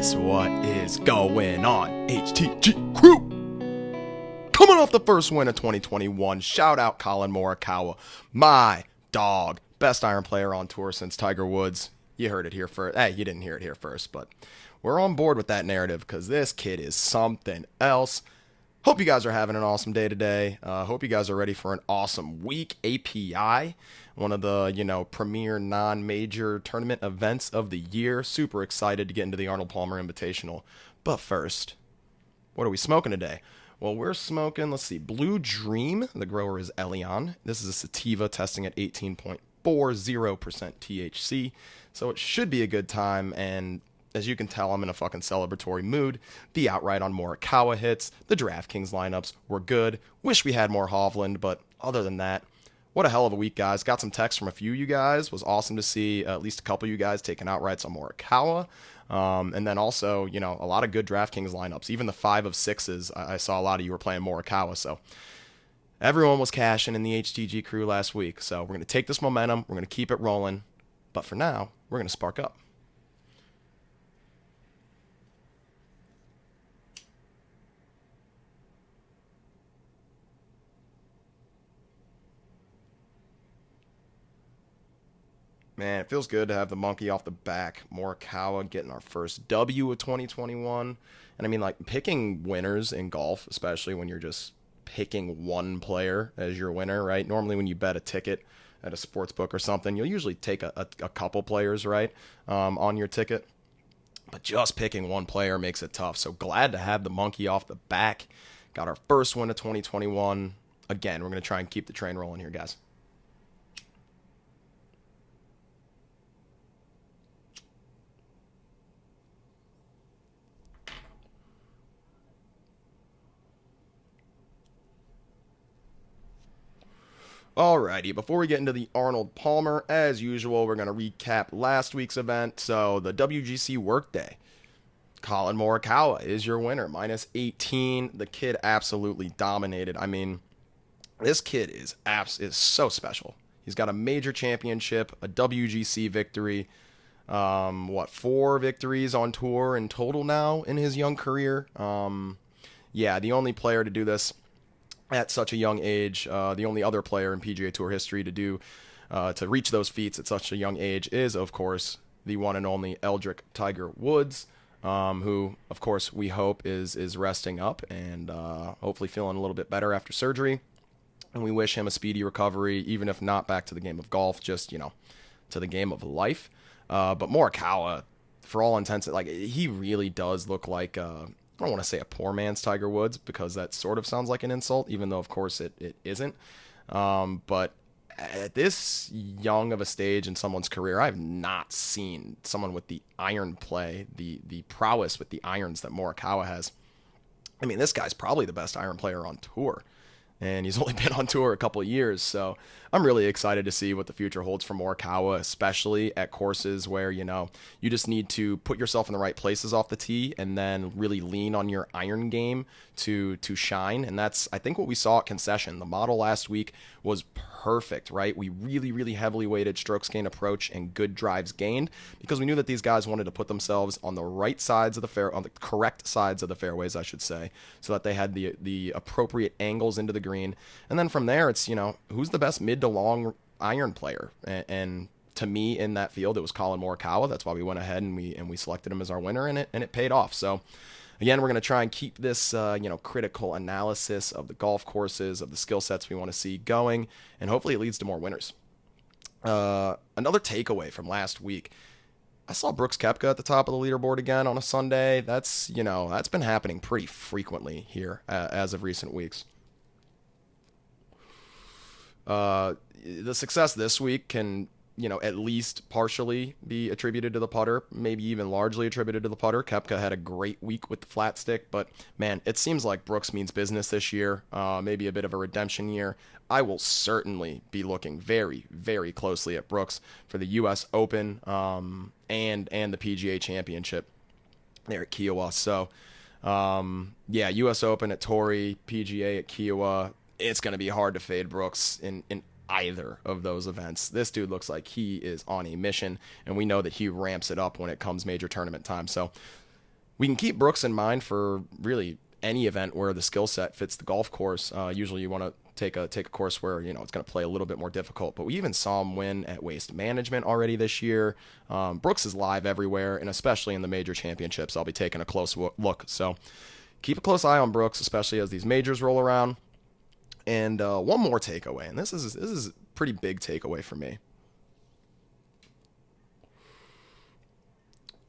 guys, what is going on? HTG crew! Coming off the first win of 2021, shout out Collin Morikawa, my dog, best iron player on tour since Tiger Woods. You heard it here first. Hey, you didn't hear it here first, but we're on board with that narrative because this kid is something else. Hope you guys are having an awesome day today. Hope you guys are ready for an awesome week. API, one of the, premier non-major tournament events of the year. Super excited to get into the Arnold Palmer Invitational. But first, what are we smoking today? Well, we're smoking, let's see, Blue Dream. The grower is Elyon. This is a sativa testing at 18.40% THC. So it should be a good time, and as you can tell, I'm in a fucking celebratory mood. The outright on Morikawa hits. The Draftkings lineups were good. Wish we had more Hovland, but other than that, what a hell of a week, guys. Got some texts from a few of you guys. Was awesome to see at least a couple of you guys taking outrights on Morikawa. And then also, a lot of good Draftkings lineups. Even the 5 of 6s, I saw a lot of you were playing Morikawa. So everyone was cashing in the HTG crew last week. So we're going to take this momentum. We're going to keep it rolling. But for now, we're going to spark up. Man, it feels good to have the monkey off the back. Morikawa getting our first W of 2021. And picking winners in golf, especially when you're just picking one player as your winner, right? Normally when you bet a ticket at a sports book or something, you'll usually take a couple players, right, on your ticket. But just picking one player makes it tough. So glad to have the monkey off the back. Got our first win of 2021. Again, we're going to try and keep the train rolling here, guys. Alrighty, before we get into the Arnold Palmer, as usual, we're going to recap last week's event. So, the WGC WORKDAY. Collin Morikawa is your winner, minus 18. The kid absolutely dominated. This kid is so special. He's got a major championship, a WGC victory, 4 victories on tour in total now in his young career. The only player to do this at such a young age, the only other player in PGA Tour history to reach those feats at such a young age is, of course, the one and only Eldrick Tiger Woods, who, of course, we hope is resting up and hopefully feeling a little bit better after surgery. And we wish him a speedy recovery, even if not back to the game of golf, just, to the game of life. But Morikawa, for all intents, he really does look like I don't want to say a poor man's Tiger Woods because that sort of sounds like an insult, even though, of course, it isn't. But at this young of a stage in someone's career, I've not seen someone with the iron play, the prowess with the irons that Morikawa has. This guy's probably the best iron player on tour, and he's only been on tour a couple of years, so I'm really excited to see what the future holds for Morikawa, especially at courses where, you just need to put yourself in the right places off the tee and then really lean on your iron game to shine. And that's, I think, what we saw at Concession. The model last week was perfect, right? We really, really heavily weighted strokes gained approach and good drives gained because we knew that these guys wanted to put themselves on the right sides of the fair, on the correct sides of the fairways, I should say, so that they had the appropriate angles into the green. And then from there, it's, who's the best mid to long iron player? And to me, in that field, it was Collin Morikawa. That's why we went ahead and we selected him as our winner, and it paid off. So again, we're going to try and keep this, critical analysis of the golf courses, of the skill sets we want to see going, and hopefully it leads to more winners. Another takeaway from last week, I saw Brooks Koepka at the top of the leaderboard again on a Sunday. That's been happening pretty frequently here as of recent weeks. The success this week can, at least partially be attributed to the putter, maybe even largely attributed to the putter. Koepka had a great week with the flat stick, but man, it seems like Brooks means business this year, maybe a bit of a redemption year. I will certainly be looking very, very closely at Brooks for the U.S. Open and the PGA Championship there at Kiowa. So, U.S. Open at Torrey, PGA at Kiowa. It's going to be hard to fade Brooks in either of those events. This dude looks like he is on a mission, and we know that he ramps it up when it comes major tournament time. So We can keep Brooks in mind for really any event where the skill set fits the golf course. Usually you want to take a course where it's going to play a little bit more difficult, but we even saw him win at Waste Management already this year. Brooks is live everywhere, and especially in the major championships, I'll be taking a close look. So keep a close eye on Brooks, especially as these majors roll around. And one more takeaway, and this is a pretty big takeaway for me.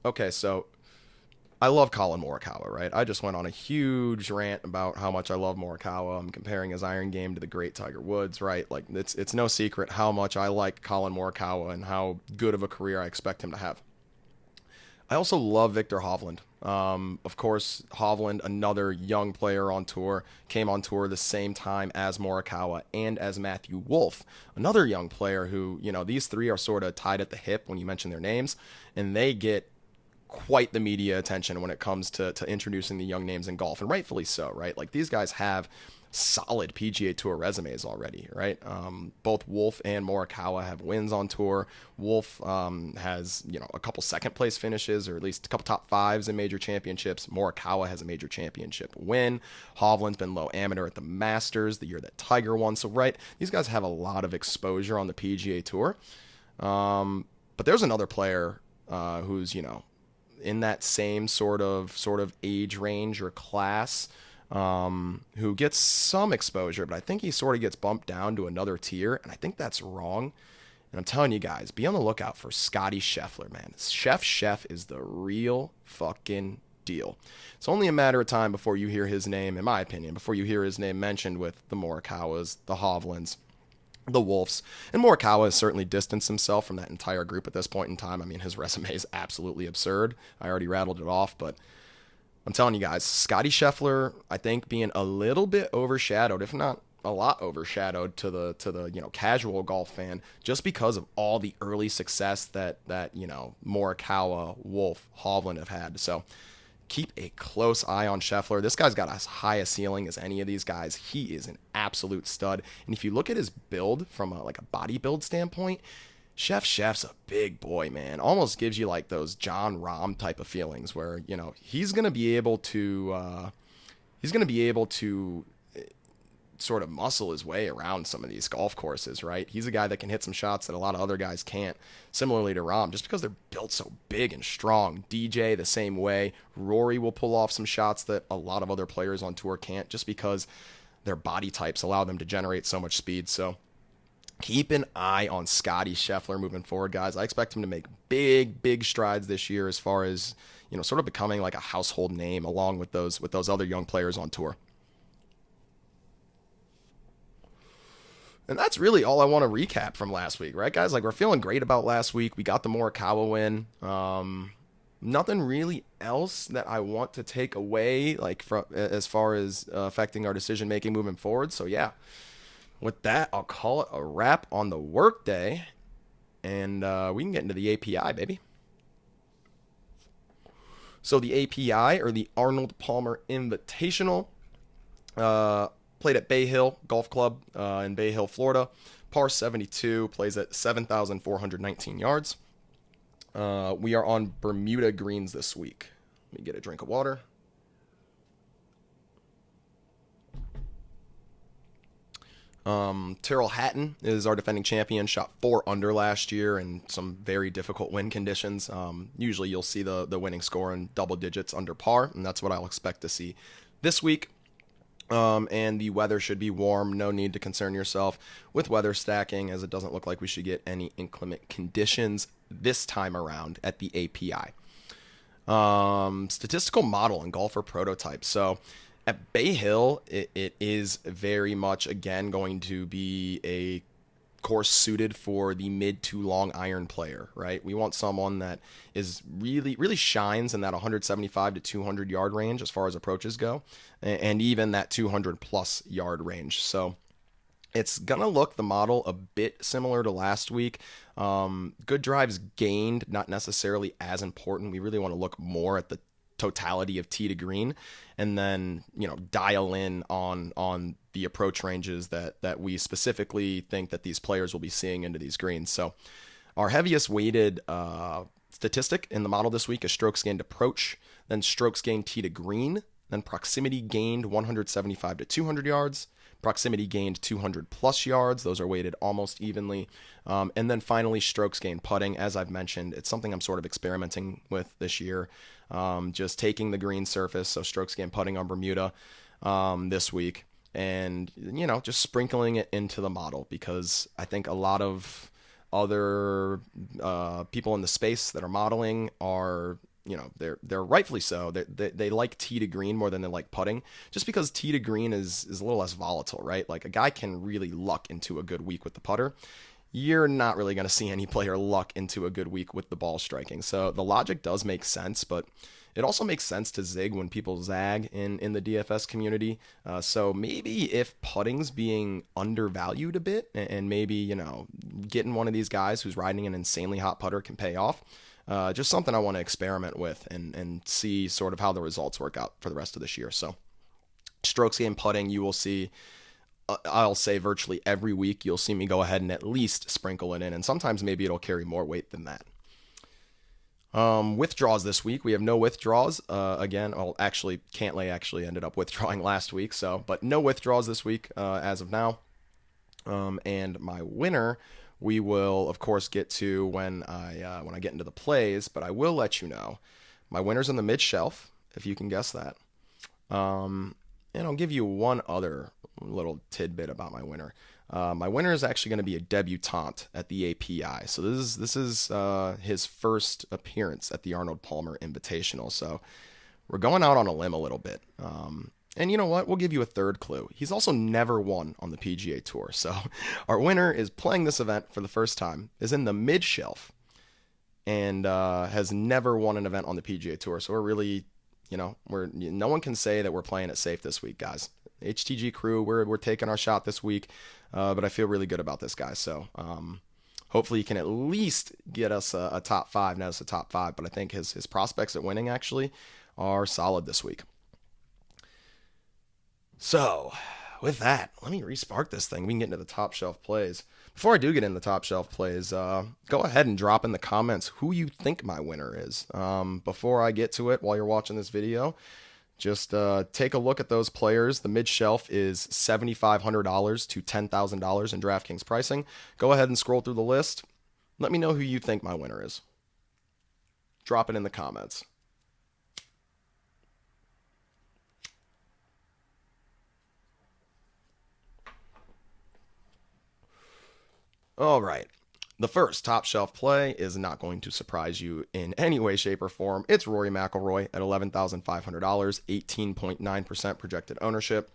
Okay, so I love Colin Morikawa, right? I just went on a huge rant about how much I love Morikawa. I'm comparing his iron game to the great Tiger Woods, right? Like, it's no secret how much I like Colin Morikawa and how good of a career I expect him to have. I also love Viktor Hovland. Of course, Hovland, another young player on tour, came on tour the same time as Morikawa and as Matthew Wolff, another young player who, these three are sort of tied at the hip when you mention their names, and they get quite the media attention when it comes to introducing the young names in golf, and rightfully so, right? Like, these guys have solid PGA Tour resumes already, right? Both Wolff and Morikawa have wins on tour. Wolff has, a couple second place finishes, or at least a couple top fives in major championships. Morikawa has a major championship win. Hovland's been low amateur at the Masters the year that Tiger won. So, right, these guys have a lot of exposure on the PGA Tour. But there's another player who's, in that same sort of age range or class, who gets some exposure, but I think he sort of gets bumped down to another tier, and I think that's wrong. And I'm telling you guys, be on the lookout for Scotty Scheffler, man. Chef is the real fucking deal. It's only a matter of time before you hear his name, in my opinion, before you hear his name mentioned with the Morikawas, the Hovlands, the Wolves. And Morikawa has certainly distanced himself from that entire group at this point in time. I mean, his resume is absolutely absurd. I already rattled it off, but I'm telling you guys, Scotty Scheffler, I think, being a little bit overshadowed, if not a lot overshadowed to the casual golf fan, just because of all the early success that Morikawa, Wolff, Hovland have had. So keep a close eye on Scheffler. This guy's got as high a ceiling as any of these guys. He is an absolute stud. And if you look at his build from a body build standpoint, Chef's a big boy, man. Almost gives you like those John Rahm type of feelings where, he's going to be able to sort of muscle his way around some of these golf courses, right? He's a guy that can hit some shots that a lot of other guys can't, similarly to Rahm, just because they're built so big and strong. DJ the same way. Rory will pull off some shots that a lot of other players on tour can't, just because their body types allow them to generate so much speed. So keep an eye on Scotty Scheffler moving forward, guys. I expect him to make big strides this year as far as, sort of becoming like a household name along with those other young players on tour. And that's really all I want to recap from last week, right, guys? Like, we're feeling great about last week. We got the Morikawa win. Nothing really else that I want to take away, like, from as far as affecting our decision making moving forward. So yeah, with that, I'll call it a wrap on the workday, and we can get into the API, baby. So the API, or the Arnold Palmer Invitational, played at Bay Hill Golf Club in Bay Hill, Florida. Par 72, plays at 7,419 yards. We are on Bermuda greens this week. Let me get a drink of water. Tyrrell Hatton is our defending champion, shot 4 under last year in some very difficult wind conditions. Usually you'll see the winning score in double digits under par, and that's what I'll expect to see this week. And the weather should be warm. No need to concern yourself with weather stacking, as it doesn't look like we should get any inclement conditions this time around at the API. Statistical model and golfer prototype. So at Bay Hill, it is very much, again, going to be a course suited for the mid to long iron player, right? We want someone that is really shines in that 175 to 200 yard range as far as approaches go, and even that 200 plus yard range. So it's gonna look, the model, a bit similar to last week. Good drives gained, not necessarily as important. We really want to look more at the totality of tee to green, and then dial in on the approach ranges that we specifically think that these players will be seeing into these greens. So our heaviest weighted statistic in the model this week is strokes gained approach. then strokes gained tee to green, then proximity gained 175 to 200 yards, proximity gained 200 plus yards. Those are weighted almost evenly. And then finally, strokes gained putting. As I've mentioned, it's something I'm sort of experimenting with this year. Just taking the green surface, so strokes gained putting on Bermuda this week, and, just sprinkling it into the model, because I think a lot of other people in the space that are modeling are, they're rightfully so. They like tee to green more than they like putting, just because tee to green is a little less volatile, right? Like, a guy can really luck into a good week with the putter. You're not really going to see any player luck into a good week with the ball striking. So the logic does make sense, but it also makes sense to zig when people zag in the DFS community. So maybe if putting's being undervalued a bit, and maybe, getting one of these guys who's riding an insanely hot putter can pay off. Just something I want to experiment with and see sort of how the results work out for the rest of this year. So strokes gained putting, you will see, I'll say virtually every week, you'll see me go ahead and at least sprinkle it in. And sometimes maybe it'll carry more weight than that. Withdraws this week. We have no withdraws. Again, Cantlay actually ended up withdrawing last week. But no withdraws this week as of now. And my winner, we will, of course, get to when I get into the plays, but I will let you know. My winner's in the mid-shelf, if you can guess that. And I'll give you one other little tidbit about my winner. My winner is actually going to be a debutante at the API. So this is his first appearance at the Arnold Palmer Invitational. So we're going out on a limb a little bit. And you know what? We'll give you a third clue. He's also never won on the PGA Tour. So our winner is playing this event for the first time, is in the mid-shelf, and has never won an event on the PGA Tour. So we're really, no one can say that we're playing it safe this week, guys. HTG crew, we're taking our shot this week, but I feel really good about this guy. So hopefully he can at least get us a top 5. Now it's a top 5, but I think his prospects at winning actually are solid this week. So with that, let me respark this thing. We can get into the top shelf plays. Before I do get into the top shelf plays, go ahead and drop in the comments who you think my winner is. Before I get to it, while you're watching this video, just take a look at those players. The mid-shelf is $7,500 to $10,000 in DraftKings pricing. Go ahead and scroll through the list. Let me know who you think my winner is. Drop it in the comments. All right. The first top shelf play is not going to surprise you in any way, shape, or form. It's Rory McIlroy at $11,500, 18.9% projected ownership.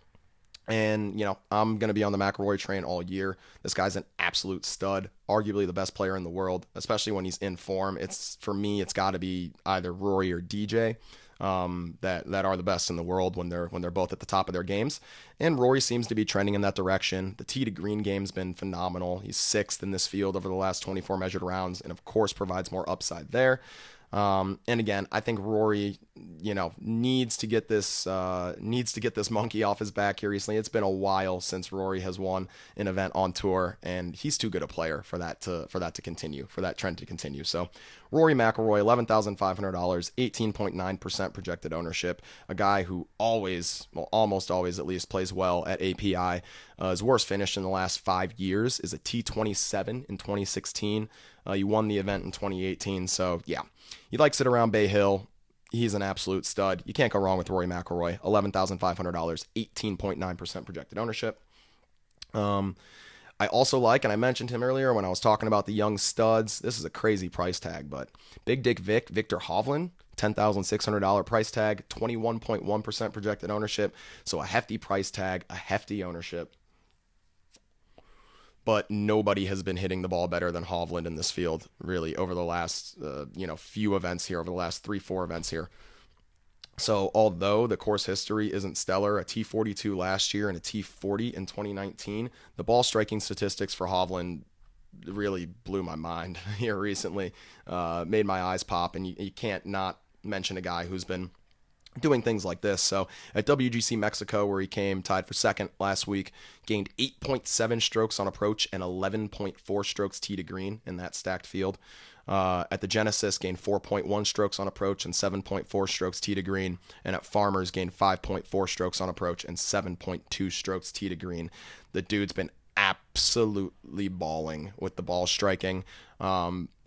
And, I'm going to be on the McIlroy train all year. This guy's an absolute stud, arguably the best player in the world, especially when he's in form. For me, it's got to be either Rory or DJ. That are the best in the world when they're both at the top of their games. And Rory seems to be trending in that direction. The tee to green game's been phenomenal. He's 6th in this field over the last 24 measured rounds, and of course provides more upside there. And again, I think Rory, needs to get this monkey off his back here recently. It's been a while since Rory has won an event on tour, and he's too good a player for that to continue, for that trend to continue. So Rory McIlroy, $11,500, 18.9% projected ownership. A guy who almost always at least plays well at API. His worst finish in the last 5 years is a T27 in 2016. He won the event in 2018. So yeah, he likes it around Bay Hill. He's an absolute stud. You can't go wrong with Rory McIlroy. $11,500, 18.9% projected ownership. I also like, and I mentioned him earlier when I was talking about the young studs. This is a crazy price tag, but Big Dick Victor Hovland, $10,600 price tag, 21.1% projected ownership. So a hefty price tag, a hefty ownership. But nobody has been hitting the ball better than Hovland in this field, really, over the last few events here, over the last 3-4 events here. So although the course history isn't stellar, a T42 last year and a T40 in 2019, the ball striking statistics for Hovland really blew my mind here recently, made my eyes pop, and you can't not mention a guy who's been doing things like this. So at WGC Mexico, where he came tied for second last week, gained 8.7 strokes on approach and 11.4 strokes tee to green in that stacked field. At the Genesis, gained 4.1 strokes on approach and 7.4 strokes tee to green. And at Farmers, gained 5.4 strokes on approach and 7.2 strokes tee to green. The dude's been absolutely balling with the ball striking.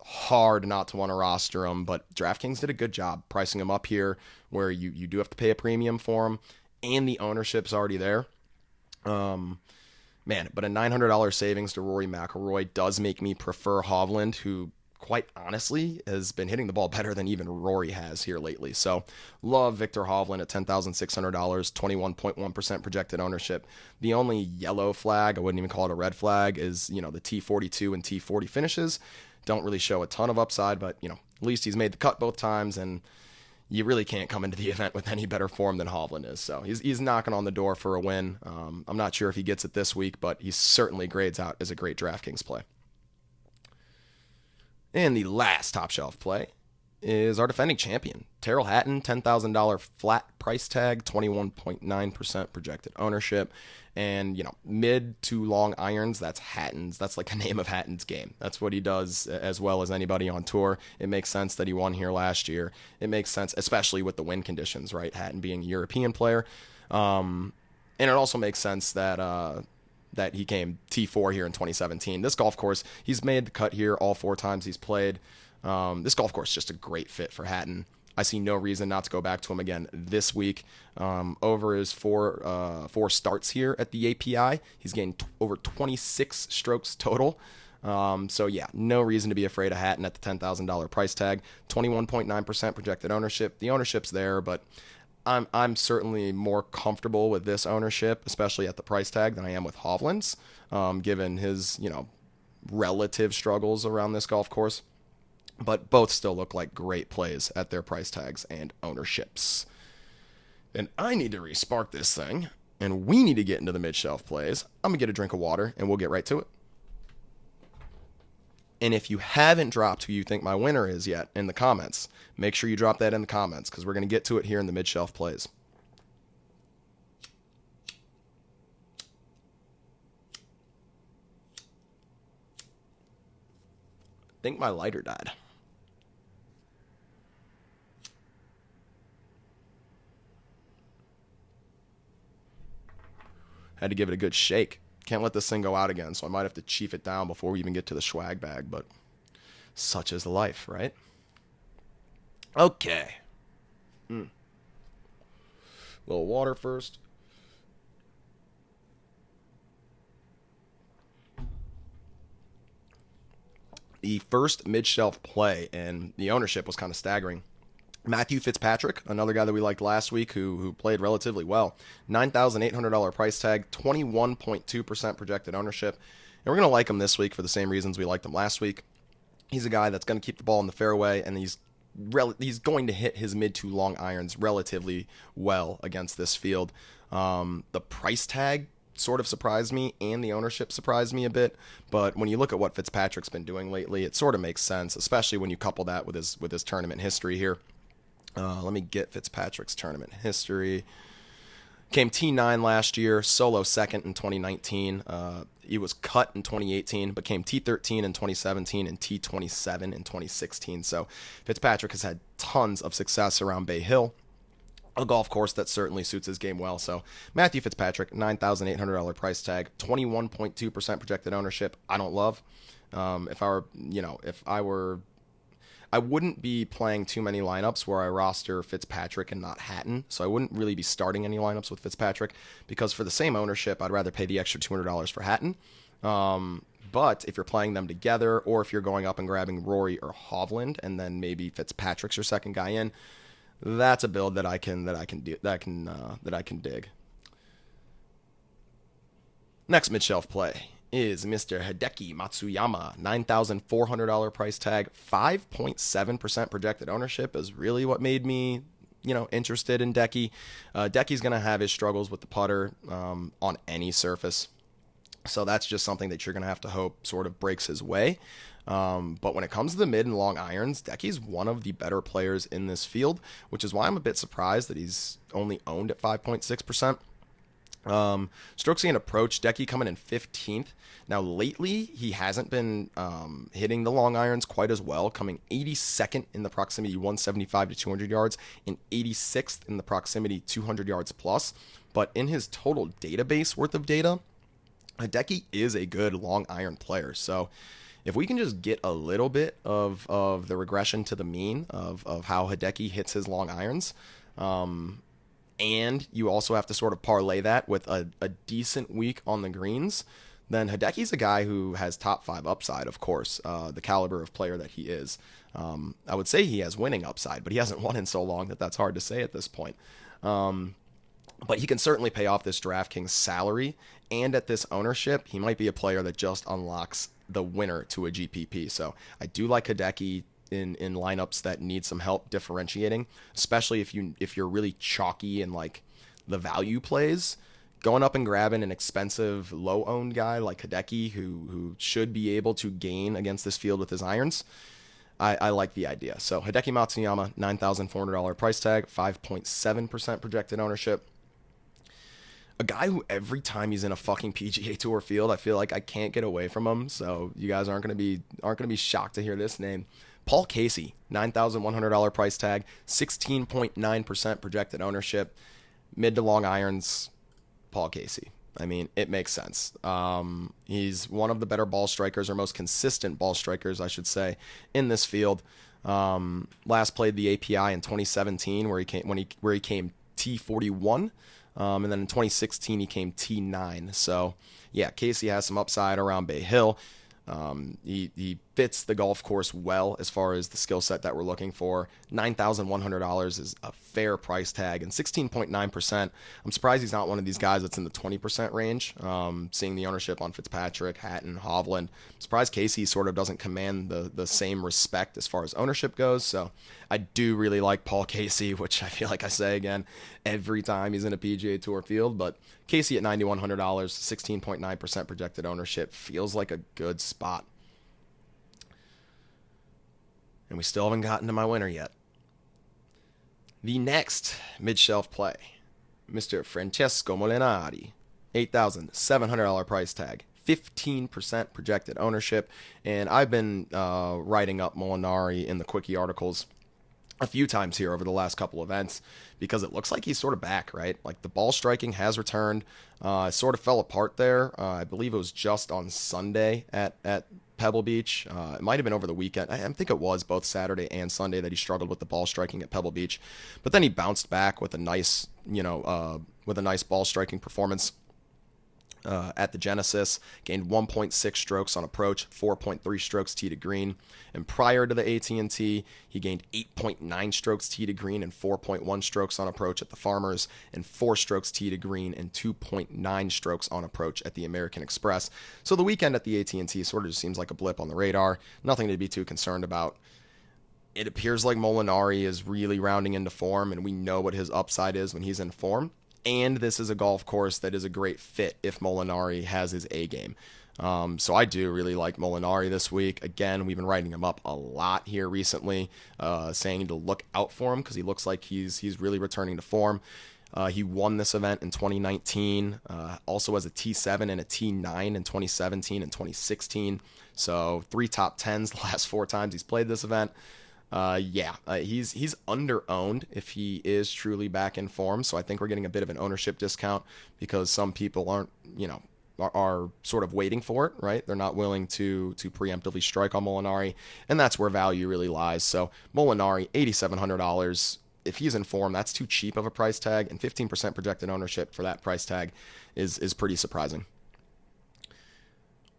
Hard not to want to roster him, but DraftKings did a good job pricing him up here where you do have to pay a premium for him, and the ownership's already there. But a $900 savings to Rory McIlroy does make me prefer Hovland, who quite honestly has been hitting the ball better than even Rory has here lately. So love Victor Hovland at $10,600, 21.1% projected ownership. The only yellow flag, I wouldn't even call it a red flag, is, the T42 and T40 finishes. Don't really show a ton of upside, but, at least he's made the cut both times, and you really can't come into the event with any better form than Hovland is. So he's knocking on the door for a win. I'm not sure if he gets it this week, but he certainly grades out as a great DraftKings play. And the last top shelf play is our defending champion, Tyrrell Hatton, $10,000 flat price tag, 21.9% projected ownership. And, mid to long irons, that's Hatton's. That's like a name of Hatton's game. That's what he does as well as anybody on tour. It makes sense that he won here last year. It makes sense, especially with the wind conditions, right? Hatton being a European player. And it also makes sense that he came T4 here in 2017. This golf course, he's made the cut here all 4 times he's played. This golf course is just a great fit for Hatton. I see no reason not to go back to him again this week. Over his four starts here at the API, he's gained over 26 strokes total. No reason to be afraid of Hatton at the $10,000 price tag. 21.9% projected ownership. The ownership's there, but I'm certainly more comfortable with this ownership, especially at the price tag, than I am with Hovland's, given his relative struggles around this golf course. But both still look like great plays at their price tags and ownerships. And I need to respark this thing, and we need to get into the mid-shelf plays. I'm going to get a drink of water, and we'll get right to it. And if you haven't dropped who you think my winner is yet in the comments, make sure you drop that in the comments, because we're going to get to it here in the mid-shelf plays. I think my lighter died. Had to give it a good shake. Can't let this thing go out again, so I might have to chief it down before we even get to the SCHWAG bag, but such is life, right? Okay. Little water first. The first mid-shelf play, and the ownership was kind of staggering. Matthew Fitzpatrick, another guy that we liked last week who played relatively well. $9,800 price tag, 21.2% projected ownership. And we're going to like him this week for the same reasons we liked him last week. He's a guy that's going to keep the ball in the fairway, and he's going to hit his mid to long irons relatively well against this field. The price tag sort of surprised me, and the ownership surprised me a bit. But when you look at what Fitzpatrick's been doing lately, it sort of makes sense, especially when you couple that with his tournament history here. Let me get Fitzpatrick's tournament history. Came T9 last year, solo second in 2019. He was cut in 2018, but came T13 in 2017 and T27 in 2016. So Fitzpatrick has had tons of success around Bay Hill, a golf course that certainly suits his game well. So Matthew Fitzpatrick, $9,800 price tag, 21.2% projected ownership. I don't love. I wouldn't be playing too many lineups where I roster Fitzpatrick and not Hatton, so I wouldn't really be starting any lineups with Fitzpatrick, because for the same ownership, I'd rather pay the extra $200 for Hatton. But if you're playing them together, or if you're going up and grabbing Rory or Hovland, and then maybe Fitzpatrick's your second guy in, that's a build that I can dig. Next mid-shelf play is Mr. Hideki Matsuyama, $9,400 price tag, 5.7% projected ownership is really what made me, interested in Decky. Decky's going to have his struggles with the putter on any surface, so that's just something that you're going to have to hope sort of breaks his way. But when it comes to the mid and long irons, Decky's one of the better players in this field, which is why I'm a bit surprised that he's only owned at 5.6%. Strokes gained approach, Decky coming in 15th. Now, lately, he hasn't been hitting the long irons quite as well, coming 82nd in the proximity 175 to 200 yards and 86th in the proximity 200 yards plus. But in his total database worth of data, Hideki is a good long iron player. So if we can just get a little bit of the regression to the mean of how Hideki hits his long irons, and you also have to sort of parlay that with a decent week on the greens, then Hideki's a guy who has top 5 upside, of course, the caliber of player that he is. I would say he has winning upside, but he hasn't won in so long that that's hard to say at this point. But he can certainly pay off this DraftKings salary, and at this ownership, he might be a player that just unlocks the winner to a GPP. So I do like Hideki in lineups that need some help differentiating, especially if you're really chalky in like the value plays. Going up and grabbing an expensive low-owned guy like Hideki, who should be able to gain against this field with his irons, I like the idea. So Hideki Matsuyama, $9,400 price tag, 5.7% projected ownership. A guy who every time he's in a fucking PGA Tour field, I feel like I can't get away from him. So you guys aren't gonna be shocked to hear this name. Paul Casey, $9,100 price tag, 16.9% projected ownership, mid to long irons. Paul Casey. I mean, it makes sense. He's one of the better ball strikers, or most consistent ball strikers, I should say, in this field. Last played the API in 2017, where he came T41, and then in 2016 he came T9. So yeah, Casey has some upside around Bay Hill. He fits the golf course well as far as the skill set that we're looking for. $9,100 is a fair price tag, and 16.9%. I'm surprised he's not one of these guys that's in the 20% range. Seeing the ownership on Fitzpatrick, Hatton, Hovland, I'm surprised Casey sort of doesn't command the same respect as far as ownership goes. So I do really like Paul Casey, which I feel like I say again every time he's in a PGA Tour field. But Casey at $9,100, 16.9% projected ownership feels like a good spot. And we still haven't gotten to my winner yet. The next mid-shelf play, Mr. Francesco Molinari, $8,700 price tag, 15% projected ownership. And I've been writing up Molinari in the Quickie articles a few times here over the last couple events, because it looks like he's sort of back, right? Like the ball striking has returned. Sort of fell apart there. I believe it was just on Sunday at Pebble Beach. It might have been over the weekend. I think it was both Saturday and Sunday that he struggled with the ball striking at Pebble Beach, but then he bounced back with a nice, ball striking performance at the Genesis. Gained 1.6 strokes on approach, 4.3 strokes tee to green. And prior to the AT&T, he gained 8.9 strokes tee to green and 4.1 strokes on approach at the Farmers, and 4 strokes tee to green and 2.9 strokes on approach at the American Express. So the weekend at the AT&T sort of just seems like a blip on the radar. Nothing to be too concerned about. It appears like Molinari is really rounding into form, and we know what his upside is when he's in form. And this is a golf course that is a great fit if Molinari has his A game. So I do really like Molinari this week. Again, we've been writing him up a lot here recently, saying to look out for him because he looks like he's really returning to form. He won this event in 2019, also as a T7 and a T9 in 2017 and 2016. So 3 top 10s the last 4 times he's played this event. He's under-owned if he is truly back in form. So I think we're getting a bit of an ownership discount because some people are sort of waiting for it, right? They're not willing to preemptively strike on Molinari, and that's where value really lies. So Molinari, $8,700. If he's in form, that's too cheap of a price tag, and 15% projected ownership for that price tag is pretty surprising.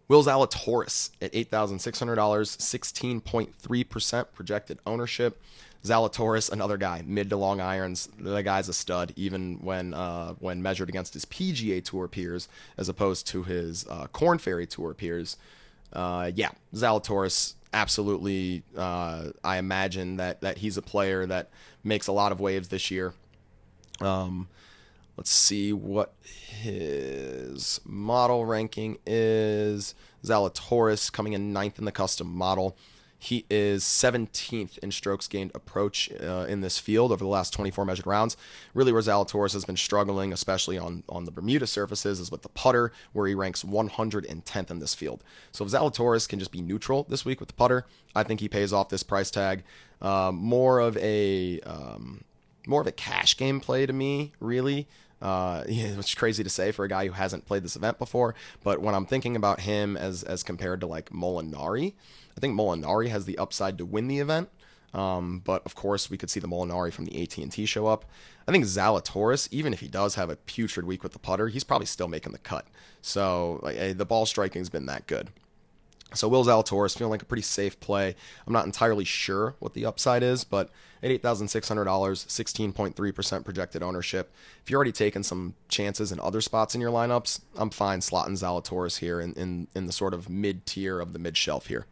Will Zalatoris at $8,600, 16.3% projected ownership. Zalatoris, another guy, mid to long irons. The guy's a stud, even when measured against his PGA Tour peers, as opposed to his Korn Ferry Tour peers. Zalatoris, absolutely. I imagine that he's a player that makes a lot of waves this year. Let's see what his model ranking is. Zalatoris coming in 9th in the custom model. He is 17th in strokes gained approach in this field over the last 24 measured rounds. Really, where Zalatoris has been struggling, especially on the Bermuda surfaces, is with the putter, where he ranks 110th in this field. So if Zalatoris can just be neutral this week with the putter, I think he pays off this price tag. More of a cash game play to me, really. Which is crazy to say for a guy who hasn't played this event before. But when I'm thinking about him as compared to like Molinari, I think Molinari has the upside to win the event. But of course, we could see the Molinari from the AT&T show up. I think Zalatoris, even if he does have a putrid week with the putter, he's probably still making the cut. So the ball striking's been that good. So Will Zalatoris feeling like a pretty safe play. I'm not entirely sure what the upside is, but at $8,600, 16.3% projected ownership. If you're already taking some chances in other spots in your lineups, I'm fine slotting Zalatoris here in the sort of mid-tier of the mid-shelf here.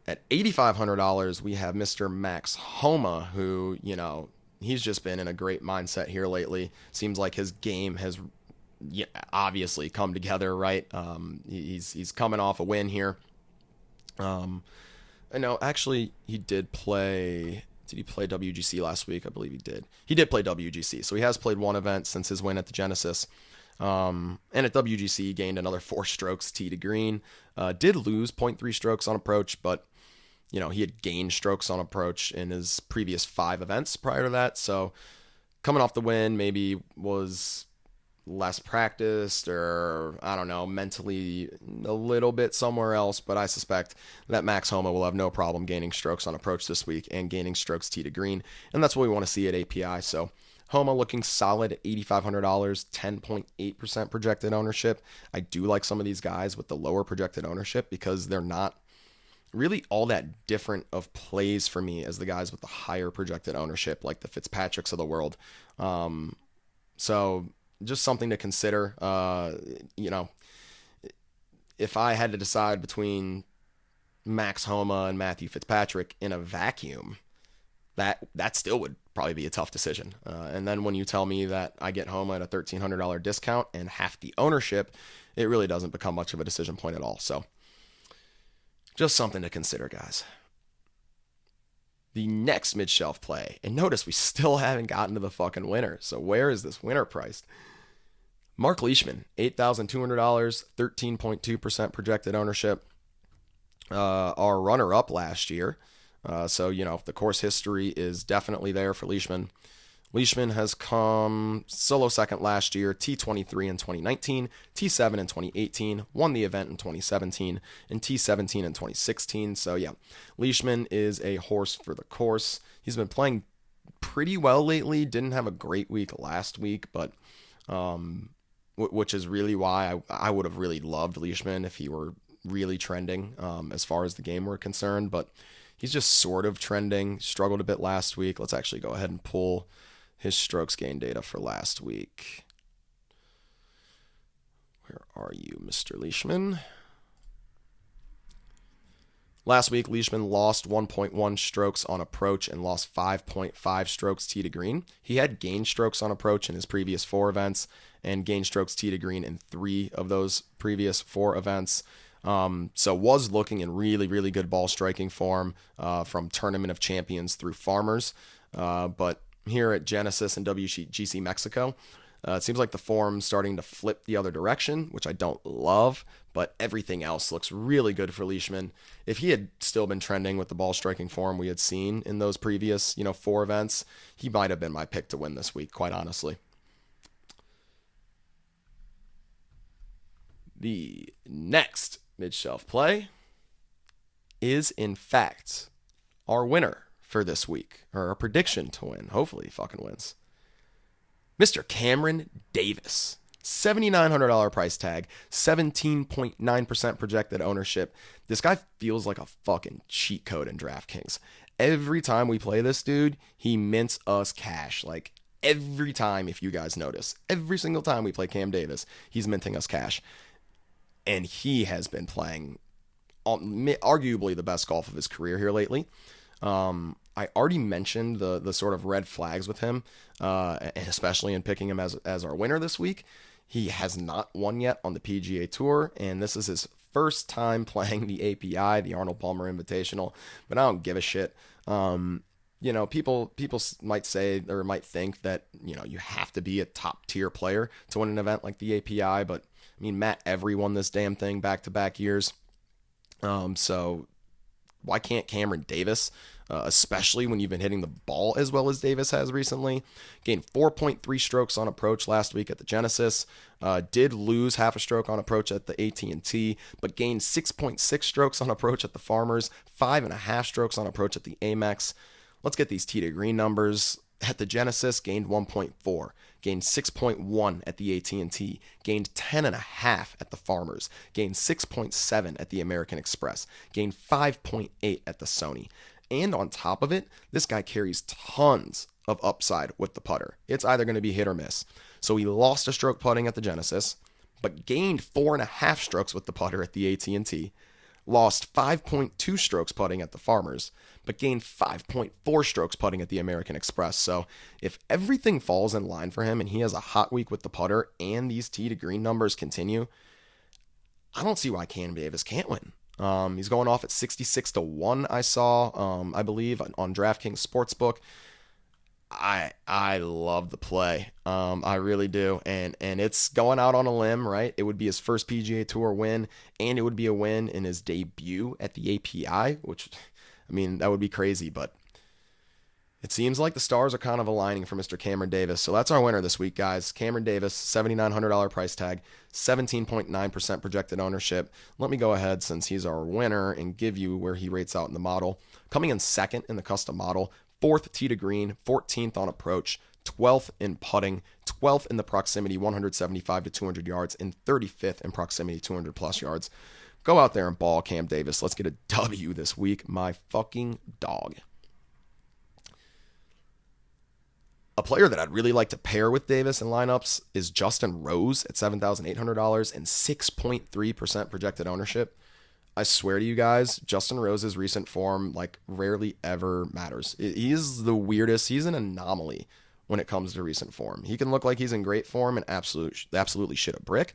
At $8,500, we have Mr. Max Homa, who, he's just been in a great mindset here lately. Seems like his game has obviously come together, right? He's coming off a win here. I know, actually, he did play... Did he play WGC last week? I believe he did. He did play WGC, so he has played one event since his win at the Genesis. And at WGC, he gained another 4 strokes tee to green. Did lose 0.3 strokes on approach, but, he had gained strokes on approach in his previous 5 events prior to that. So coming off the win, maybe was less practiced, or I don't know, mentally a little bit somewhere else, but I suspect that Max Homa will have no problem gaining strokes on approach this week and gaining strokes tee to green, and that's what we want to see at API. So Homa looking solid at $8,500, 10.8% projected ownership. I do like some of these guys with the lower projected ownership because they're not really all that different of plays for me as the guys with the higher projected ownership, like the Fitzpatricks of the world. So just something to consider. If I had to decide between Max Homa and Matthew Fitzpatrick in a vacuum, that still would probably be a tough decision. And then when you tell me that I get Homa at a $1,300 discount and half the ownership, it really doesn't become much of a decision point at all. So just something to consider, guys. The next mid-shelf play, and notice we still haven't gotten to the fucking winner. So where is this winner priced? Mark Leishman, $8,200, 13.2% projected ownership. Our runner-up last year. So, the course history is definitely there for Leishman. Leishman has come solo second last year, T23 in 2019, T7 in 2018, won the event in 2017, and T17 in 2016. So, yeah, Leishman is a horse for the course. He's been playing pretty well lately. Didn't have a great week last week, but which is really why I would have really loved Leishman if he were really trending as far as the game were concerned. But he's just sort of trending. Struggled a bit last week. Let's actually go ahead and pull his strokes gain data for last week. Where are you, Mr. Leishman? Last week, Leishman lost 1.1 strokes on approach and lost 5.5 strokes tee to green. He had gained strokes on approach in his previous 4 events and gained strokes tee to green in 3 of those previous 4 events. So was looking in really, really good ball striking form from Tournament of Champions through Farmers. But here at Genesis and WGC Mexico, it seems like the form's starting to flip the other direction, which I don't love, but everything else looks really good for Leishman. If he had still been trending with the ball striking form we had seen in those previous, 4 events, he might have been my pick to win this week, quite honestly. The next mid-shelf play is, in fact, our winner for this week, or a prediction to win. Hopefully he fucking wins. Mr. Cameron Davis, $7,900 price tag, 17.9% projected ownership. This guy feels like a fucking cheat code in DraftKings. Every time we play this dude, he mints us cash. Like, every time, if you guys notice. Every single time we play Cam Davis, he's minting us cash. And he has been playing arguably the best golf of his career here lately. I already mentioned the sort of red flags with him, and especially in picking him as our winner this week. He has not won yet on the PGA Tour, and this is his first time playing the API, the Arnold Palmer Invitational, but I don't give a shit. People might say or might think that, you have to be a top tier player to win an event like the API, but I mean, Matt Every won this damn thing back-to-back years. So why can't Cameron Davis, especially when you've been hitting the ball as well as Davis has recently? Gained 4.3 strokes on approach last week at the Genesis. Did lose half a stroke on approach at the AT&T, but gained 6.6 strokes on approach at the Farmers, 5.5 strokes on approach at the Amex. Let's get these tee to green numbers. At the Genesis, gained 1.4, gained 6.1 at the AT&T, gained 10.5 at the Farmers, gained 6.7 at the American Express, gained 5.8 at the Sony. And on top of it, this guy carries tons of upside with the putter. It's either going to be hit or miss. So he lost a stroke putting at the Genesis, but gained 4.5 strokes with the putter at the AT&T, lost 5.2 strokes putting at the Farmers, but gained 5.4 strokes putting at the American Express. So if everything falls in line for him and he has a hot week with the putter and these tee to green numbers continue, I don't see why Cam Davis can't win. He's going off at 66-1, I saw, I believe, on DraftKings Sportsbook. I love the play. I really do. And it's going out on a limb, right? It would be his first PGA Tour win, and it would be a win in his debut at the API, which, I mean, that would be crazy, but it seems like the stars are kind of aligning for Mr. Cameron Davis. So that's our winner this week, guys. Cameron Davis, $7,900 price tag, 17.9% projected ownership. Let me go ahead, since he's our winner, and give you where he rates out in the model. Coming in second in the custom model, 4th tee to green, 14th on approach, 12th in putting, 12th in the proximity, 175 to 200 yards, and 35th in proximity, 200 plus yards. Go out there and ball, Cam Davis. Let's get a W this week, my fucking dog. A player that I'd really like to pair with Davis in lineups is Justin Rose at $7,800 and 6.3% projected ownership. I swear to you guys, Justin Rose's recent form rarely ever matters. He's the weirdest. He's an anomaly when it comes to recent form. He can look like he's in great form and absolutely shit a brick.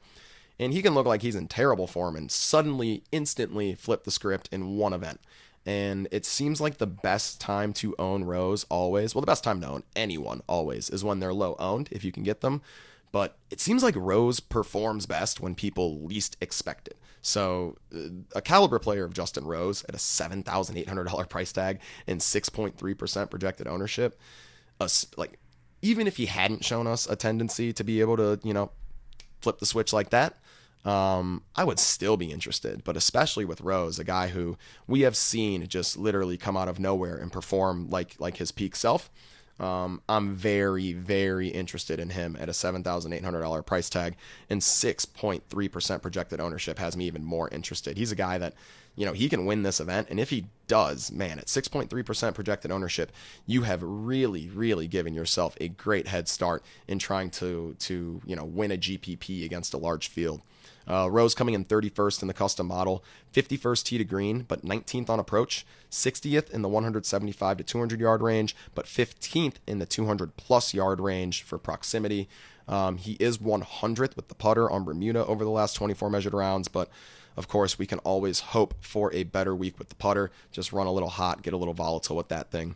And he can look like he's in terrible form and suddenly, instantly flip the script in one event. And it seems like the best time to own Rose always, well, the best time to own anyone always is when they're low owned, if you can get them. But it seems like Rose performs best when people least expect it. So a caliber player of Justin Rose at a $7,800 price tag and 6.3% projected ownership, even if he hadn't shown us a tendency to be able to, flip the switch like that, I would still be interested. But especially with Rose, a guy who we have seen just literally come out of nowhere and perform like his peak self, I'm very, very interested in him at a $7,800 price tag, and 6.3% projected ownership has me even more interested. He's a guy that, he can win this event, and if he does, man, at 6.3% projected ownership, you have really, really given yourself a great head start in trying to win a GPP against a large field. Rose coming in 31st in the custom model, 51st tee to green, but 19th on approach, 60th in the 175 to 200 yard range, but 15th in the 200 plus yard range for proximity. He is 100th with the putter on Bermuda over the last 24 measured rounds, but of course we can always hope for a better week with the putter. Just run a little hot, get a little volatile with that thing.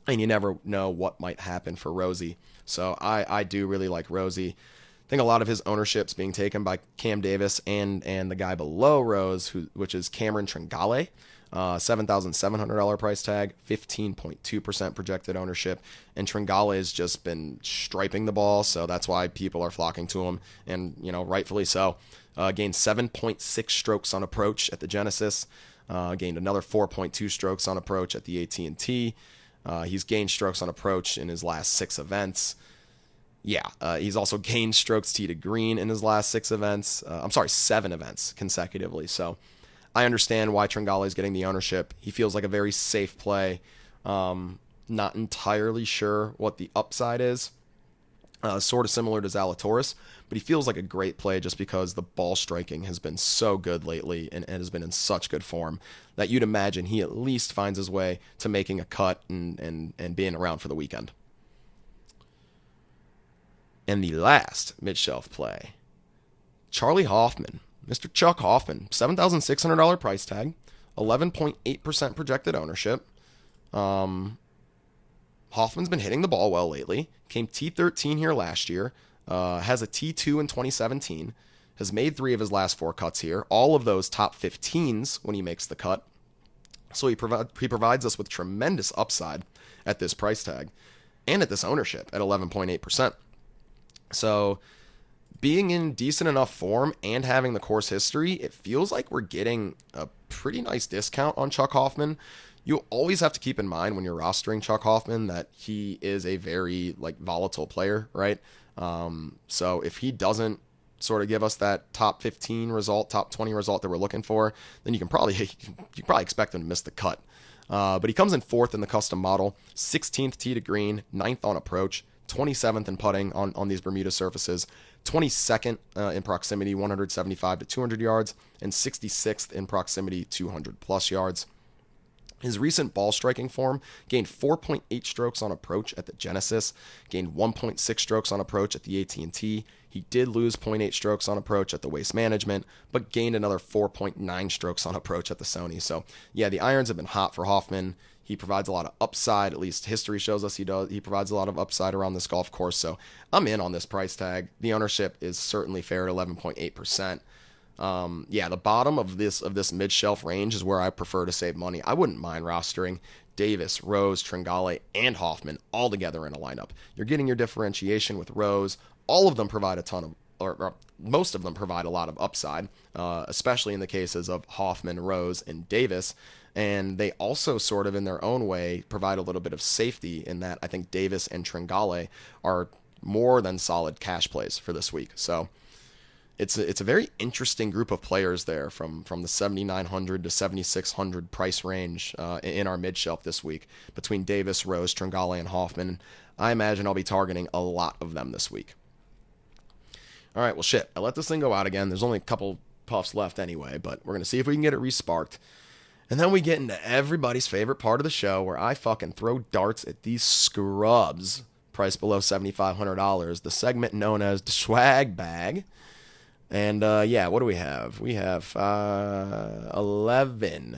And you never know what might happen for Rosie. So I do really like Rosie. I think a lot of his ownership's being taken by Cam Davis and the guy below Rose, which is Cameron Tringale, $7,700 price tag, 15.2% projected ownership. And Tringale has just been striping the ball, so that's why people are flocking to him, and rightfully so. Gained 7.6 strokes on approach at the Genesis. Gained another 4.2 strokes on approach at the AT&T. He's gained strokes on approach in his last 6 events. He's also gained strokes tee to green in his last 7 events consecutively. So I understand why Tringale is getting the ownership. He feels like a very safe play. Not entirely sure what the upside is. Sort of similar to Zalatoris, but he feels like a great play just because the ball striking has been so good lately and has been in such good form that you'd imagine he at least finds his way to making a cut and being around for the weekend. And the last mid-shelf play Charlie Hoffman, Mr. Chuck Hoffman, $7,600 price tag, 11.8% projected ownership. Hoffman's been hitting the ball well lately. Came T13 here last year. Has a T2 in 2017. Has made 3 of his last 4 cuts here. All of those top 15s when he makes the cut. So he provides us with tremendous upside at this price tag and at this ownership at 11.8%. So being in decent enough form and having the course history, it feels like we're getting a pretty nice discount on Chuck Hoffman. You always have to keep in mind when you're rostering Chuck Hoffman that he is a very volatile player, right? So if he doesn't sort of give us that top 15 result, top 20 result that we're looking for, then you probably expect him to miss the cut. But he comes in 4th in the custom model, 16th tee to green, 9th on approach, 27th in putting on these Bermuda surfaces, 22nd in proximity, 175 to 200 yards, and 66th in proximity, 200 plus yards. His recent ball striking form gained 4.8 strokes on approach at the Genesis, gained 1.6 strokes on approach at the AT&T. He did lose 0.8 strokes on approach at the Waste Management, but gained another 4.9 strokes on approach at the Sony. So, yeah, the irons have been hot for Hoffman. He provides a lot of upside, at least history shows us he does. He provides a lot of upside around this golf course, so I'm in on this price tag. The ownership is certainly fair at 11.8%. The bottom of this mid-shelf range is where I prefer to save money. I wouldn't mind rostering Davis, Rose, Tringale, and Hoffman all together in a lineup. You're getting your differentiation with Rose. All of them provide a ton of, or most of them provide a lot of upside, especially in the cases of Hoffman, Rose, and Davis. And they also sort of in their own way provide a little bit of safety in that I think Davis and Tringale are more than solid cash plays for this week. So it's a very interesting group of players there from the 7,900 to 7,600 price range in our mid shelf this week between Davis, Rose, Tringale, and Hoffman. I imagine I'll be targeting a lot of them this week. All right, well, shit. I let this thing go out again. There's only a couple puffs left anyway, but we're going to see if we can get it resparked. And then we get into everybody's favorite part of the show where I fucking throw darts at these scrubs priced below $7,500, the segment known as the SCHWAG bag. And what do we have? We have 11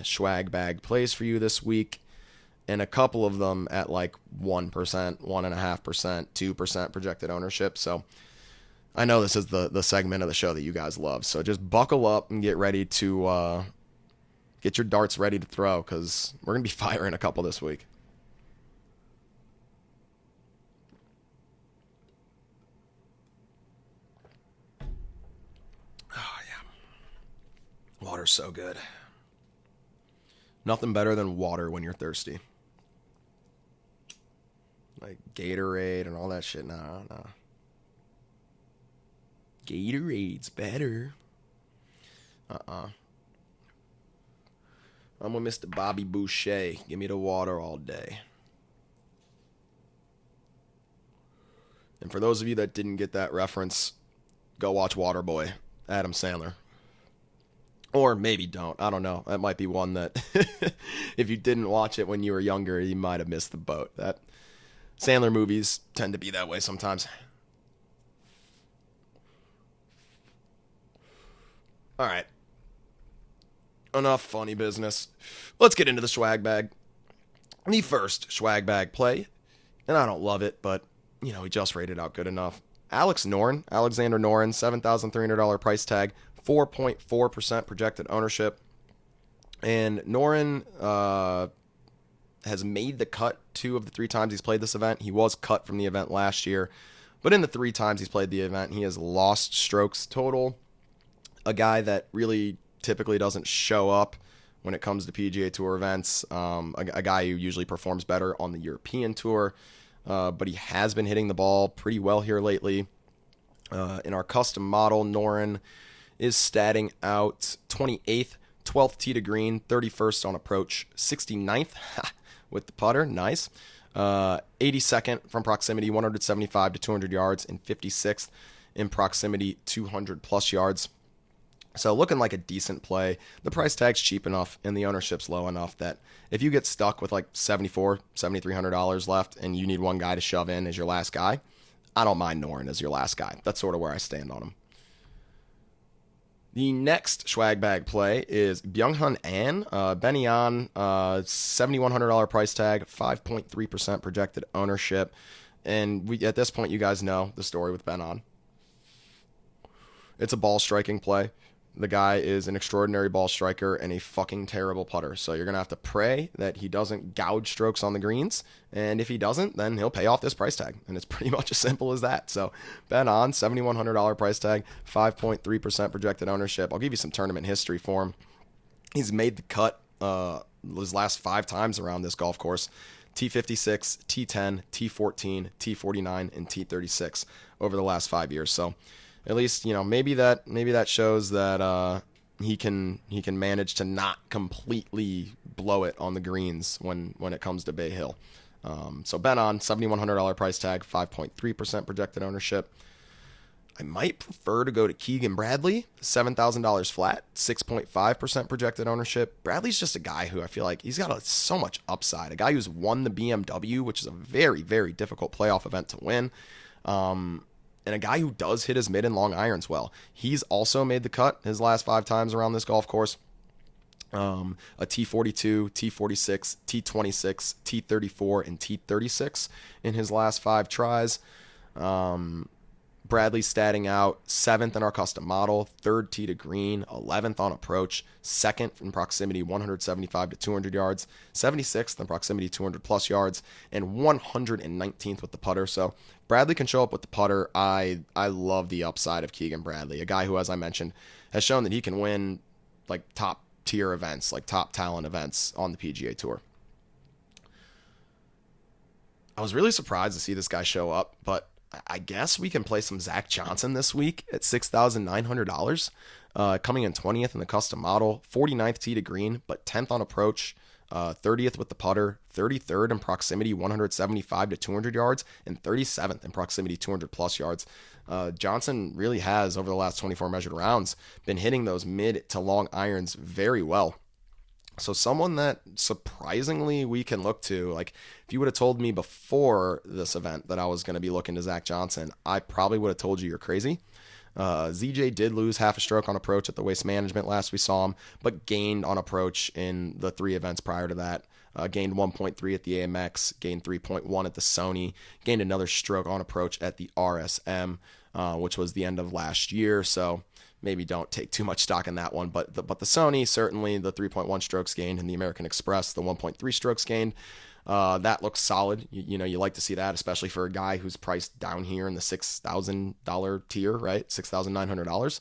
SCHWAG bag plays for you this week, and a couple of them at 1%, 1.5%, 2% projected ownership. So I know this is the segment of the show that you guys love. So just buckle up and get ready to get your darts ready to throw, because we're going to be firing a couple this week. Oh, yeah. Water's so good. Nothing better than water when you're thirsty. Like Gatorade and all that shit. No. Gatorade's better. I'm with Mr. Bobby Boucher. Give me the water all day. And for those of you that didn't get that reference, go watch Waterboy, Adam Sandler. Or maybe don't. I don't know. That might be one that if you didn't watch it when you were younger, you might have missed the boat. That Sandler movies tend to be that way sometimes. All right. Enough funny business. Let's get into the SCHWAG bag. The first SCHWAG bag play, and I don't love it, but, he just rated out good enough. Alexander Noren, $7,300 price tag, 4.4% projected ownership. And Noren has made the cut 2 of the 3 times he's played this event. He was cut from the event last year, but in the 3 times he's played the event, he has lost strokes total. A guy that really typically doesn't show up when it comes to PGA Tour events. A guy who usually performs better on the European Tour, but he has been hitting the ball pretty well here lately. In our custom model, Noren is statting out 28th, 12th tee to green, 31st on approach, 69th with the putter, nice. 82nd from proximity, 175 to 200 yards, and 56th in proximity, 200 plus yards. So looking like a decent play. The price tag's cheap enough and the ownership's low enough that if you get stuck with $7,400, $7,300 left and you need one guy to shove in as your last guy, I don't mind Noren as your last guy. That's sort of where I stand on him. The next swag bag play is Byung-Hun An, Benny An, $7,100 price tag, 5.3% projected ownership. And at this point, you guys know the story with Ben An. It's a ball striking play. The guy is an extraordinary ball striker and a fucking terrible putter. So you're going to have to pray that he doesn't gouge strokes on the greens. And if he doesn't, then he'll pay off this price tag. And it's pretty much as simple as that. So Ben An, $7,100 price tag, 5.3% projected ownership. I'll give you some tournament history for him. He's made the cut his last 5 times around this golf course. T56, T10, T14, T49, and T36 over the last 5 years. So at least, maybe that shows that he can manage to not completely blow it on the greens when it comes to Bay Hill. So Ben An, $7,100 price tag, 5.3% projected ownership. I might prefer to go to Keegan Bradley, $7,000 flat, 6.5% projected ownership. Bradley's just a guy who I feel like he's got so much upside. A guy who's won the BMW, which is a very, very difficult playoff event to win. And a guy who does hit his mid and long irons well. He's also made the cut his last 5 times around this golf course. A T42, T46, T26, T34, and T36 in his last 5 tries. Bradley's statting out 7th in our custom model, 3rd tee to green, 11th on approach, 2nd in proximity 175 to 200 yards, 76th in proximity 200 plus yards, and 119th with the putter. So Bradley can show up with the putter. I love the upside of Keegan Bradley, a guy who, as I mentioned, has shown that he can win like top tier events, like top talent events on the PGA Tour. I was really surprised to see this guy show up, but I guess we can play some Zach Johnson this week at $6,900, coming in 20th in the custom model, 49th tee to green, but 10th on approach, 30th with the putter, 33rd in proximity 175 to 200 yards, and 37th in proximity 200 plus yards. Johnson really has, over the last 24 measured rounds, been hitting those mid to long irons very well. So someone that surprisingly we can look to. Like, if you would have told me before this event that I was going to be looking to Zach Johnson, I probably would have told you you're crazy. ZJ did lose half a stroke on approach at the Waste Management last we saw him, but gained on approach in the 3 events prior to that. Gained 1.3 at the AMX, gained 3.1 at the Sony, gained another stroke on approach at the RSM, which was the end of last year. So maybe don't take too much stock in that one, but the Sony, certainly the 3.1 strokes gained, and the American Express, the 1.3 strokes gained. That looks solid. You like to see that, especially for a guy who's priced down here in the $6,000 tier, right? $6,900.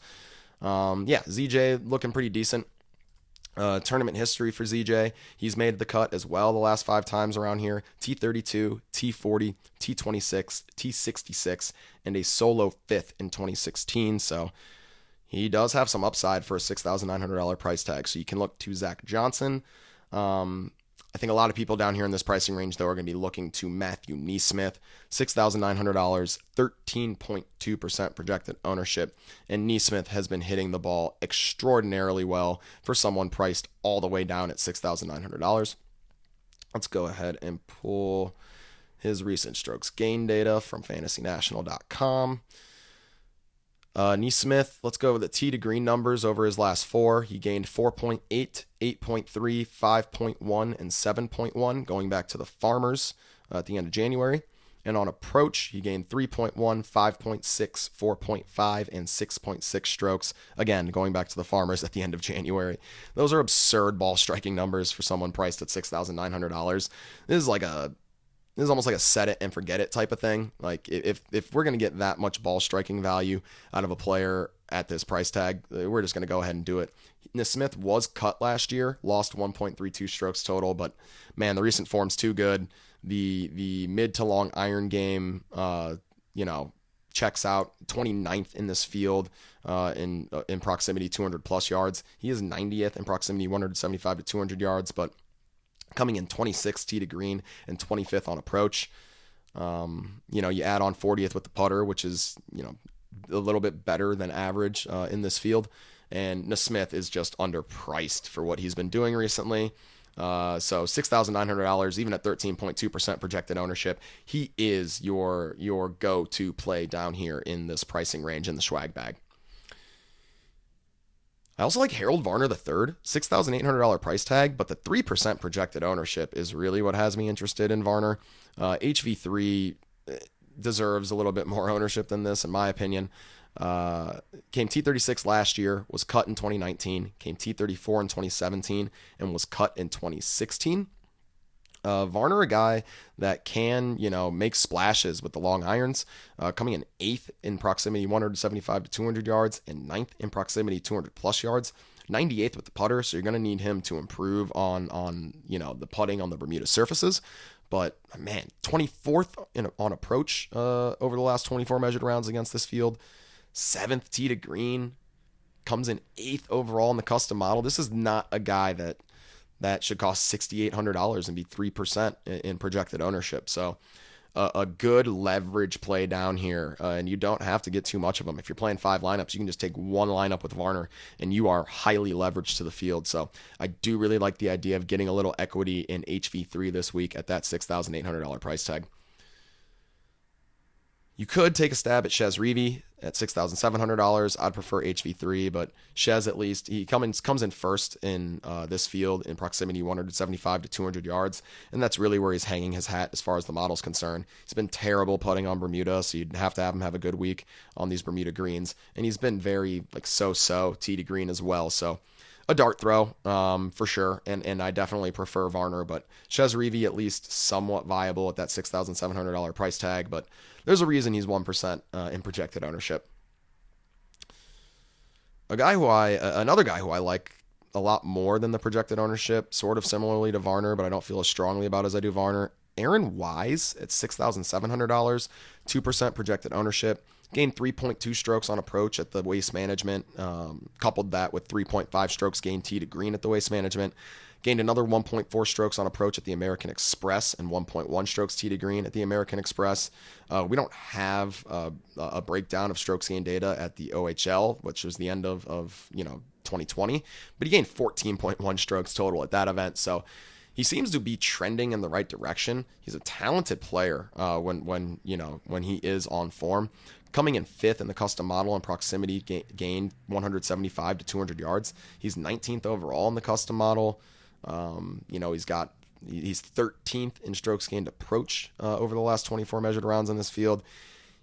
ZJ looking pretty decent. Tournament history for ZJ. He's made the cut as well the last 5 times around here. T32, T40, T26, T66, and a solo 5th in 2016. So he does have some upside for a $6,900 price tag. So you can look to Zach Johnson. I think a lot of people down here in this pricing range, though, are going to be looking to Matthew NeSmith, $6,900, 13.2% projected ownership. And NeSmith has been hitting the ball extraordinarily well for someone priced all the way down at $6,900. Let's go ahead and pull his recent strokes gain data from fantasynational.com. NeSmith, let's go with the tee to green numbers over his last 4. He gained 4.8, 8.3, 5.1, and 7.1 going back to the Farmers at the end of January. And on approach, he gained 3.1, 5.6, 4.5, and 6.6 strokes, again, going back to the Farmers at the end of January. Those are absurd ball striking numbers for someone priced at $6,900. This is almost like a set it and forget it type of thing. Like, if we're going to get that much ball striking value out of a player at this price tag, we're just going to go ahead and do it. NeSmith was cut last year, lost 1.32 strokes total, but man, the recent form's too good. The mid to long iron game, checks out. 29th in this field in proximity 200 plus yards. He is 90th in proximity 175 to 200 yards, but coming in 26th tee to green and 25th on approach. You add on 40th with the putter, which is, a little bit better than average in this field. And NeSmith is just underpriced for what he's been doing recently. So $6,900, even at 13.2% projected ownership, he is your go-to play down here in this pricing range in the swag bag. I also like Harold Varner III, $6,800 price tag, but the 3% projected ownership is really what has me interested in Varner. HV3 deserves a little bit more ownership than this, in my opinion. Came T36 last year, was cut in 2019, came T34 in 2017, and was cut in 2016. Varner, a guy that can, make splashes with the long irons, coming in 8th in proximity 175 to 200 yards and 9th in proximity 200 plus yards, 98th with the putter, so you're going to need him to improve on the putting on the Bermuda surfaces. But man, 24th on approach over the last 24 measured rounds against this field, 7th tee to green, comes in 8th overall in the custom model. This is not a guy that should cost $6,800 and be 3% in projected ownership. So a good leverage play down here, and you don't have to get too much of them. If you're playing 5 lineups, you can just take one lineup with Varner, and you are highly leveraged to the field. So I do really like the idea of getting a little equity in HV3 this week at that $6,800 price tag. You could take a stab at Chez Reavie at $6,700. I'd prefer HV3, but Chez, at least, he comes in first in this field in proximity 175 to 200 yards, and that's really where he's hanging his hat as far as the model's concerned. He's been terrible putting on Bermuda, so you'd have to have him have a good week on these Bermuda greens, and he's been very so-so tee to green as well, so a dart throw for sure, and I definitely prefer Varner, but Chez Reavie at least somewhat viable at that $6,700 price tag, but there's a reason he's 1% in projected ownership. Another guy who I like a lot more than the projected ownership, sort of similarly to Varner, but I don't feel as strongly about as I do Varner. Aaron Wise at $6,700, 2% projected ownership. Gained 3.2 strokes on approach at the Waste Management, coupled that with 3.5 strokes gained tee to green at the Waste Management. Gained another 1.4 strokes on approach at the American Express and 1.1 strokes tee to green at the American Express. We don't have a breakdown of strokes gained data at the OHL, which was the end of 2020, but he gained 14.1 strokes total at that event. So he seems to be trending in the right direction. He's a talented player when he is on form. Coming in 5th in the custom model in proximity, gained 175 to 200 yards. He's 19th overall in the custom model. He's 13th in strokes gained approach over the last 24 measured rounds in this field.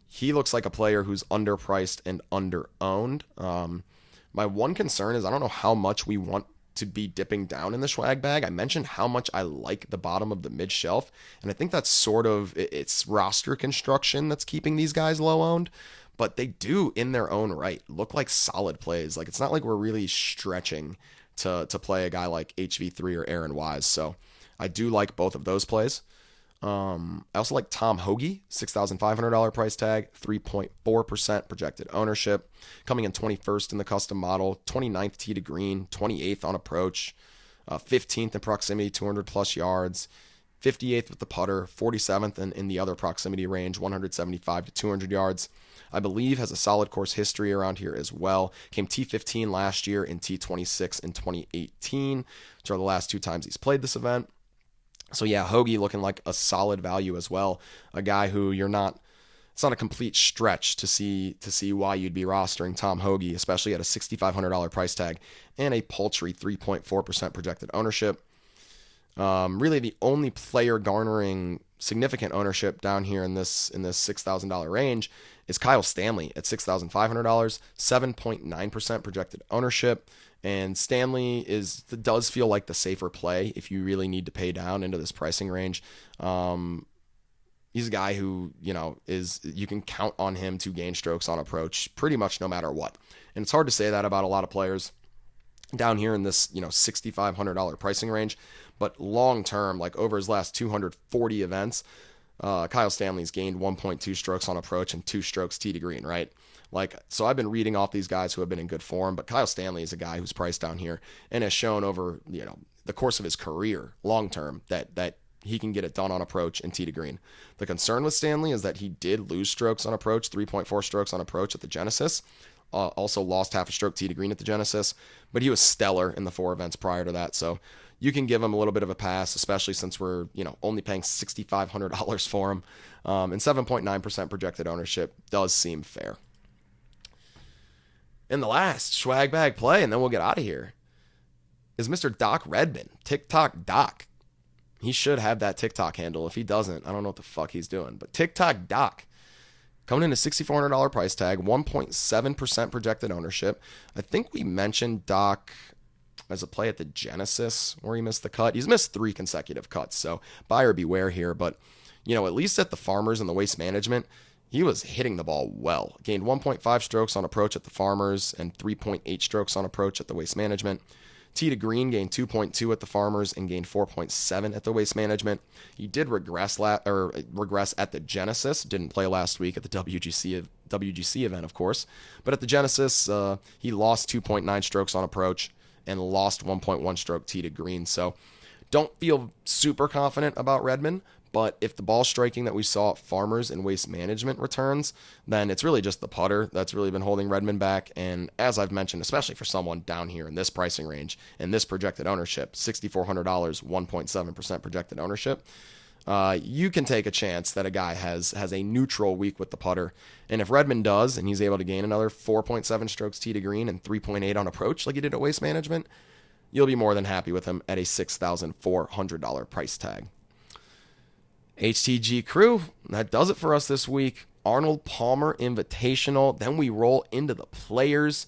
He looks like a player who's underpriced and under-owned. My one concern is I don't know how much we want to be dipping down in the SCHWAG bag. I mentioned how much I like the bottom of the mid shelf, and I think that's sort of it's roster construction that's keeping these guys low owned, but they do in their own right look like solid plays. Like, it's not like we're really stretching to play a guy like HV3 or Aaron Wise. So I do like both of those plays. I also like Tom Hoge, $6,500 price tag, 3.4% projected ownership, coming in 21st in the custom model, 29th tee to green, 28th on approach, 15th in proximity, 200 plus yards, 58th with the putter, 47th in the other proximity range, 175 to 200 yards. I believe has a solid course history around here as well. Came T15 last year and T26 in 2018, which are the last 2 times he's played this event. So yeah, Hoge looking like a solid value as well. A guy who it's not a complete stretch to see why you'd be rostering Tom Hoge, especially at a $6,500 price tag and a paltry 3.4% projected ownership. Really the only player garnering significant ownership down here in this $6,000 range is Kyle Stanley at $6,500, 7.9% projected ownership. And Stanley does feel like the safer play if you really need to pay down into this pricing range. He's a guy who, you can count on him to gain strokes on approach pretty much no matter what. And it's hard to say that about a lot of players down here in this, $6,500 pricing range. But long term, like over his last 240 events, Kyle Stanley's gained 1.2 strokes on approach and 2 strokes tee to green, right? So I've been reading off these guys who have been in good form, but Kyle Stanley is a guy who's priced down here and has shown over, the course of his career, long term, that he can get it done on approach and tee to green. The concern with Stanley is that he did lose strokes on approach, 3.4 strokes on approach at the Genesis. Also lost half a stroke tee to green at the Genesis, but he was stellar in the 4 events prior to that. So you can give him a little bit of a pass, especially since we're, only paying $6,500 for him. And 7.9% projected ownership does seem fair. And the last swag bag play, and then we'll get out of here, is Mr. Doc Redman, TikTok Doc. He should have that TikTok handle. If he doesn't, I don't know what the fuck he's doing. But TikTok Doc, coming in a $6,400 price tag, 1.7% projected ownership. I think we mentioned Doc as a play at the Genesis where he missed the cut. He's missed 3 consecutive cuts, so buyer beware here. But, at least at the Farmers and the Waste Management, he was hitting the ball well. Gained 1.5 strokes on approach at the Farmers and 3.8 strokes on approach at the Waste Management. Tee to green gained 2.2 at the Farmers and gained 4.7 at the Waste Management. He did regress at the Genesis. Didn't play last week at the WGC event, of course. But at the Genesis, he lost 2.9 strokes on approach and lost 1.1 stroke tee to green. So don't feel super confident about Redman. But if the ball striking that we saw at Farmers and Waste Management returns, then it's really just the putter that's really been holding Redman back. And as I've mentioned, especially for someone down here in this pricing range and this projected ownership, $6,400, 1.7% projected ownership, you can take a chance that a guy has a neutral week with the putter. And if Redman does, and he's able to gain another 4.7 strokes tee to green and 3.8 on approach like he did at Waste Management, you'll be more than happy with him at a $6,400 price tag. HTG crew, that does it for us this week. Arnold Palmer Invitational. Then we roll into the Players.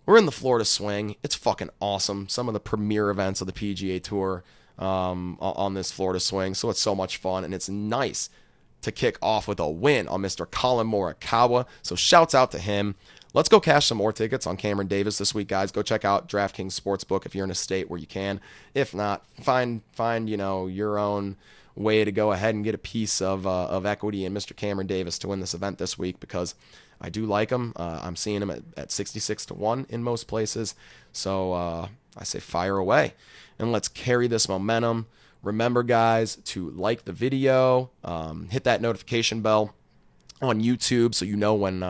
We're in the Florida Swing. It's fucking awesome. Some of the premier events of the PGA Tour on this Florida Swing. So it's so much fun, and it's nice to kick off with a win on Mr. Colin Morikawa. So shouts out to him. Let's go cash some more tickets on Cameron Davis this week, guys. Go check out DraftKings Sportsbook if you're in a state where you can. If not, find your own way to go ahead and get a piece of equity in Mr. Cameron Davis to win this event this week, because I do like him. I'm seeing him at 66 to 1 in most places. So I say fire away, and let's carry this momentum. Remember, guys, to like the video, hit that notification bell on YouTube so you know when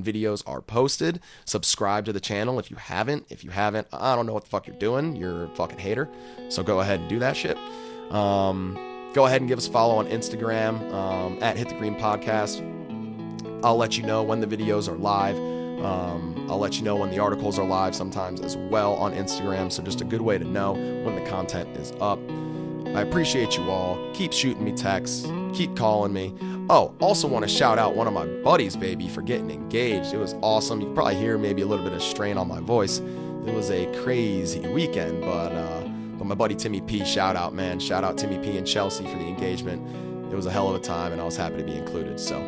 videos are posted. Subscribe to the channel if you haven't. If you haven't, I don't know what the fuck you're doing. You're a fucking hater. So go ahead and do that shit. Go ahead and give us a follow on Instagram at Hit the Green Podcast. I'll let you know when the videos are live. I'll let you know when the articles are live sometimes as well on Instagram. So just a good way to know when the content is up. I appreciate you all. Keep shooting me texts. Keep calling me. Oh, also want to shout out one of my buddies, baby, for getting engaged. It was awesome. You can probably hear maybe a little bit of strain on my voice. It was a crazy weekend, but my buddy Timmy P, shout out, man. Shout out Timmy P and Chelsea for the engagement. It was a hell of a time, and I was happy to be included. So,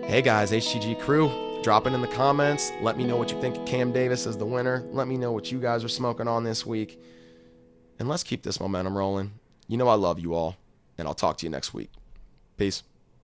hey guys, HTG crew, drop it in the comments. Let me know what you think of Cam Davis as the winner. Let me know what you guys are smoking on this week. And let's keep this momentum rolling. You know I love you all, and I'll talk to you next week. Peace.